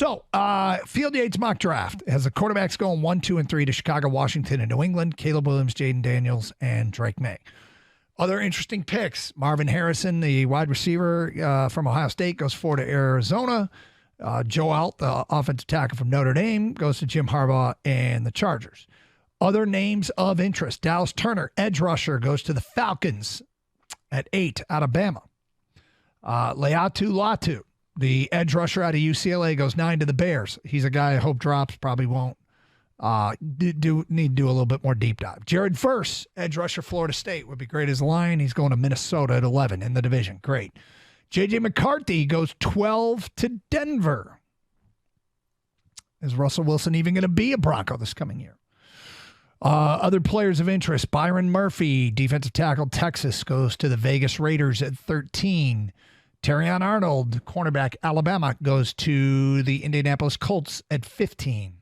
So, Field Yates mock draft has the quarterbacks going 1, 2, and 3 to Chicago, Washington, and New England. Caleb Williams, Jaden Daniels, and Drake May. Other interesting picks. Marvin Harrison, the wide receiver from Ohio State, goes 4 to Arizona. Joe Alt, the offensive tackle from Notre Dame, goes to Jim Harbaugh and the Chargers. Other names of interest. Dallas Turner, edge rusher, goes to the Falcons at 8 out of Bama. Leatu Latu, the edge rusher out of UCLA, goes 9 to the Bears. He's a guy I hope drops, probably won't. Need to do a little bit more deep dive. Jared Verse, edge rusher, Florida State, would be great as a Lion. He's going to Minnesota at 11 in the division. Great. J.J. McCarthy goes 12 to Denver. Is Russell Wilson even going to be a Bronco this coming year? Other players of interest. Byron Murphy, defensive tackle, Texas, goes to the Vegas Raiders at 13. Terrion Arnold, cornerback, Alabama, goes to the Indianapolis Colts at 15.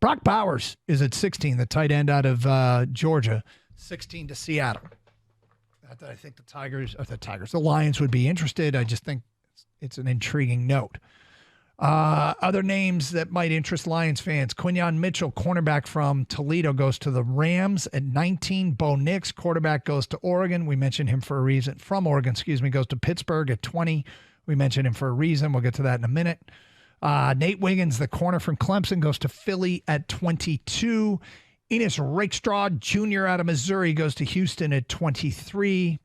Brock Bowers is at 16, the tight end out of Georgia, 16 to Seattle. Not that I think the Lions would be interested. I just think it's an intriguing note. Other names that might interest Lions fans. Quinyon Mitchell, cornerback from Toledo, goes to the Rams at 19. Bo Nix, quarterback, goes to Oregon. We mentioned him for a reason. From Oregon, goes to Pittsburgh at 20. We mentioned him for a reason. We'll get to that in a minute. Nate Wiggins, the corner from Clemson, goes to Philly at 22. Enos Rakestraw Jr. out of Missouri goes to Houston at 23.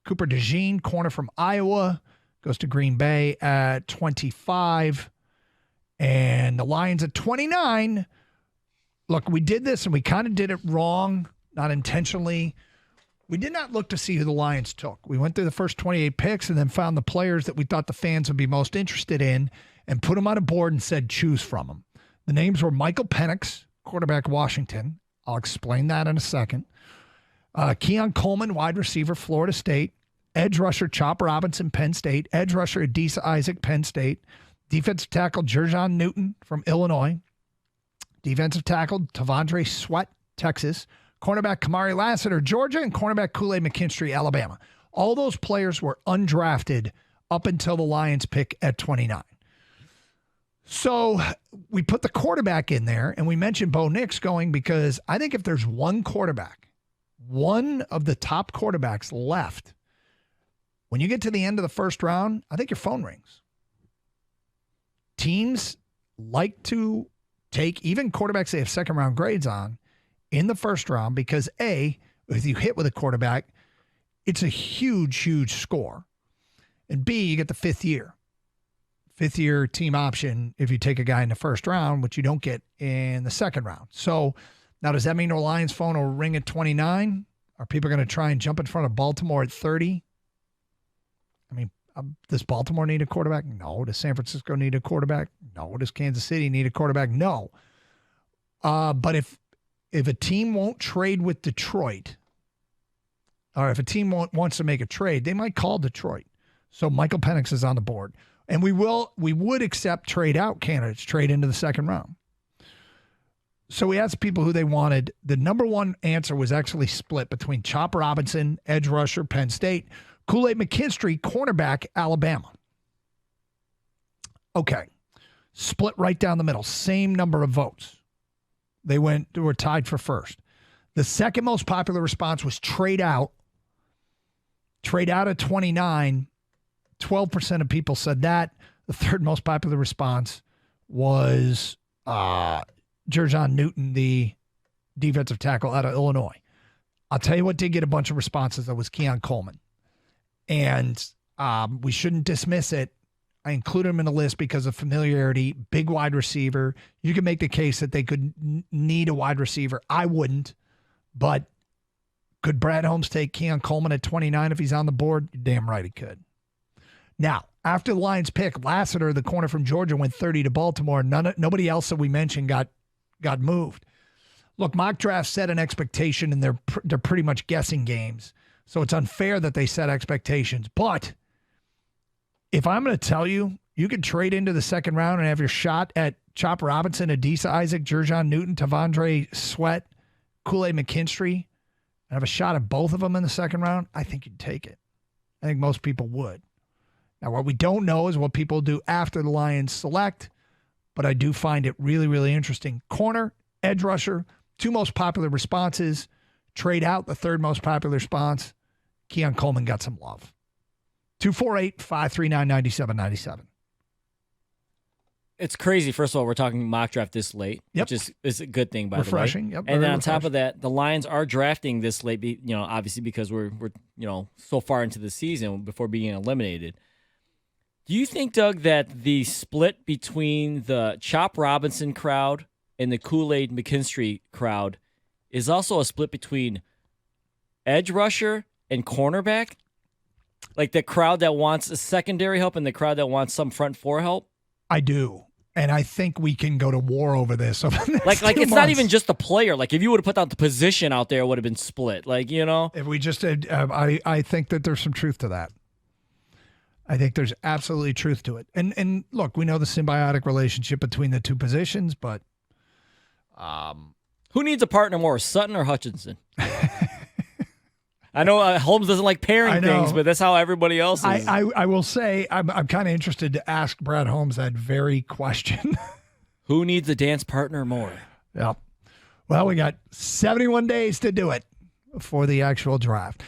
Cooper DeJean, corner from Iowa, goes to Green Bay at 25. And the Lions at 29. Look, we did this and we kind of did it wrong, not intentionally. We did not look to see who the Lions took. We went through the first 28 picks and then found the players that we thought the fans would be most interested in and put them on a board and said choose from them. The names were Michael Penix, quarterback, Washington. I'll explain that in a second. Keon Coleman, wide receiver, Florida State. Edge rusher, Chop Robinson, Penn State. Edge rusher, Adisa Isaac, Penn State. Defensive tackle, Jerjon Newton from Illinois. Defensive tackle, Tavondre Sweat, Texas. Cornerback, Kamari Lassiter, Georgia. And cornerback, Kool-Aid McKinstry, Alabama. All those players were undrafted up until the Lions pick at 29. So we put the quarterback in there, and we mentioned Bo Nix going because I think if there's one quarterback, one of the top quarterbacks left, when you get to the end of the first round, I think your phone rings. Teams like to take even quarterbacks they have second-round grades on in the first round because, A, if you hit with a quarterback, it's a huge, huge score. And B, you get the fifth year team option if you take a guy in the first round, which you don't get in the second round. So now does that mean the Lions phone will ring at 29? Are people going to try and jump in front of Baltimore at 30? I mean, does Baltimore need a quarterback? No. Does San Francisco need a quarterback? No. Does Kansas City need a quarterback? No. But if a team won't trade with Detroit, or if a team wants to make a trade, they might call Detroit. So Michael Penix is on the board. And we would accept trade out candidates, trade into the second round. So we asked people who they wanted. The number one answer was actually split between Chop Robinson, edge rusher, Penn State, Kool-Aid McKinstry, cornerback, Alabama. Okay. Split right down the middle. Same number of votes. They were tied for first. The second most popular response was trade out. Trade out at 29. 12% of people said that. The third most popular response was Jerjon Newton, the defensive tackle out of Illinois. I'll tell you what did get a bunch of responses. That was Keon Coleman. And we shouldn't dismiss it. I included him in the list because of familiarity, big wide receiver. You can make the case that they could need a wide receiver. I wouldn't. But could Brad Holmes take Keon Coleman at 29 if he's on the board? Damn right he could. Now, after the Lions pick, Lassiter, the corner from Georgia, went 30 to Baltimore. Nobody else that we mentioned got moved. Look, mock drafts set an expectation, and they're pretty much guessing games. So it's unfair that they set expectations. But if I'm going to tell you, you could trade into the second round and have your shot at Chop Robinson, Adisa Isaac, Jerjon Newton, Tavondre Sweat, Kool-Aid McKinstry, and have a shot at both of them in the second round, I think you'd take it. I think most people would. Now, what we don't know is what people do after the Lions select. but I do find it really, really interesting. Corner, edge rusher, 2 most popular responses. Trade out, the 3rd most popular response. Keon Coleman got some love. 248-539-9797. It's crazy. First of all, we're talking mock draft this late, which is a good thing, by refreshing. the way. Yep, and then on refreshing. top of that, the Lions are drafting this late, obviously because we're so far into the season before being eliminated. Do you think, Doug, that the split between the Chop Robinson crowd and the Kool-Aid McKinstry crowd is also a split between edge rusher and cornerback? Like the crowd that wants a secondary help and the crowd that wants some front four help? I do. And I think we can go to war over this. Over the next like 2 it's months. not even just the player. Like if you would have put out the position out there, it would have been split. If we just did, I think that there's some truth to that. I think there's absolutely truth to it. And look, we know the symbiotic relationship between the 2 positions, but who needs a partner more, Sutton or Hutchinson? I know Holmes doesn't like pairing things, but that's how everybody else is. I will say I'm kind of interested to ask Brad Holmes that very question. Who needs a dance partner more? Yep. Well, we got 71 days to do it for the actual draft.